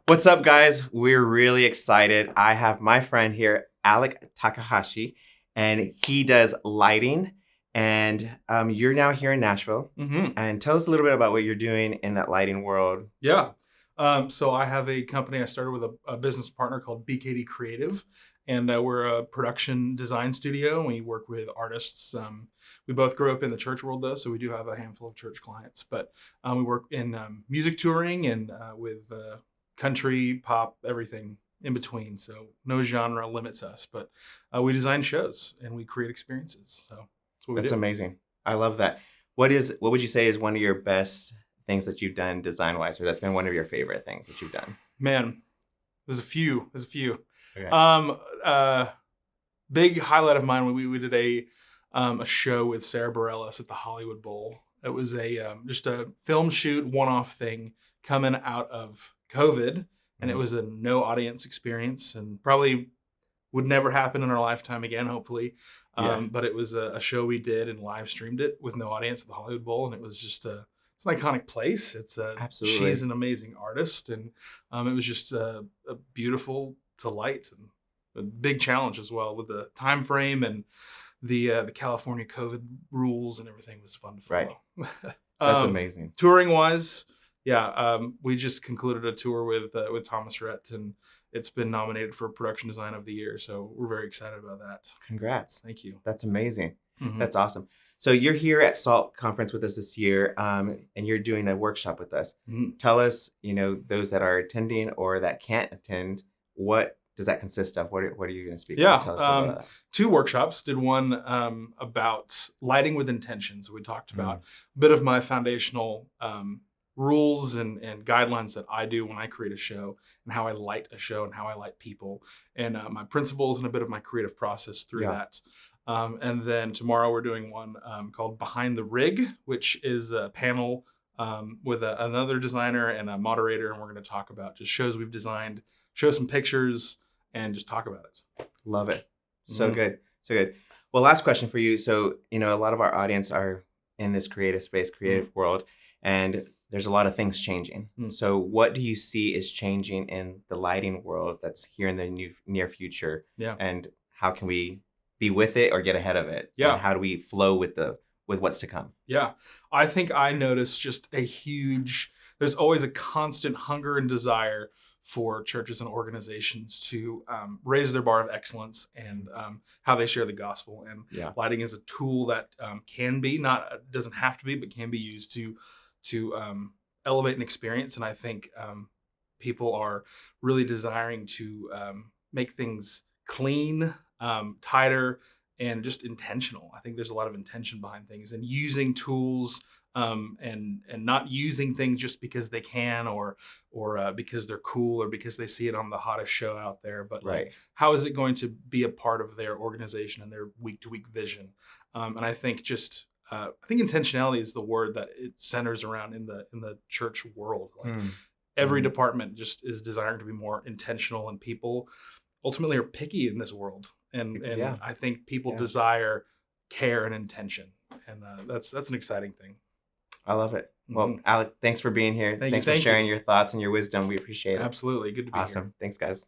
What's up, guys? We're really excited. I have my friend here, Alec Takahashi, and he does lighting. And you're now here in Nashville. Mm-hmm. And tell us a little bit about what you're doing in that lighting world. Yeah. So I have a company I started with a business partner called BKD Creative, and we're a production design studio. And we work with artists. We both grew up in the church world, though, so we do have a handful of church clients. But we work in music touring and with country, pop, everything in between. So no genre limits us. But we design shows and we create experiences. So that's what we do. That's amazing. I love that. What would you say is one of your best things that you've done design-wise, or that's been one of your favorite things that you've done? Man, there's a few. Okay. Big highlight of mine, we did a show with Sara Bareilles at the Hollywood Bowl. It was just a film shoot, one-off thing coming out of COVID, and it was a no audience experience, and probably would never happen in our lifetime again, hopefully. But it was a show we did and live streamed it with no audience at the Hollywood Bowl, and it was just it's an iconic place. Absolutely. She's an amazing artist, and it was just a beautiful to light and a big challenge as well with the time frame and the California COVID rules and everything was fun to follow. Right. That's amazing. Touring wise, we just concluded a tour with Thomas Rhett, and it's been nominated for Production Design of the Year. So we're very excited about that. Congrats. Thank you. That's amazing. Mm-hmm. That's awesome. So you're here at SALT conference with us this year, and you're doing a workshop with us. Mm-hmm. Tell us, those that are attending or that can't attend, what does that consist of? What are you going to speak about? Tell us about that. 2 workshops. Did one about lighting with intention. So we talked about a bit of my foundational rules and guidelines that I do when I create a show, and how I light a show and how I light people, and my principles and a bit of my creative process through that. And then tomorrow we're doing one called Behind the Rig, which is a panel with another designer and a moderator, and we're going to talk about just shows we've designed, show some pictures, and just talk about it. Love it. So good. So good. Well, last question for you. So, a lot of our audience are in this creative space, creative world, and there's a lot of things changing. So what do you see is changing in the lighting world that's here in the near future? Yeah. And how can we be with it or get ahead of it? Yeah. And how do we flow with what's to come? Yeah. I think I notice just there's always a constant hunger and desire for churches and organizations to raise their bar of excellence and how they share the gospel. And lighting is a tool that doesn't have to be, but can be used to elevate an experience. And I think people are really desiring to make things clean, tighter, and just intentional. I think there's a lot of intention behind things, and using tools and not using things just because they can or because they're cool or because they see it on the hottest show out there. But like, how is it going to be a part of their organization and their week-to-week vision? And I think I think intentionality is the word that it centers around in the church world. Like every department just is desiring to be more intentional, and people ultimately are picky in this world. And I think people desire care and intention, and that's an exciting thing. I love it. Well, Alec, thanks for being here. Thanks for sharing your thoughts and your wisdom. We appreciate it. Absolutely. Good to be here. Awesome. Thanks, guys.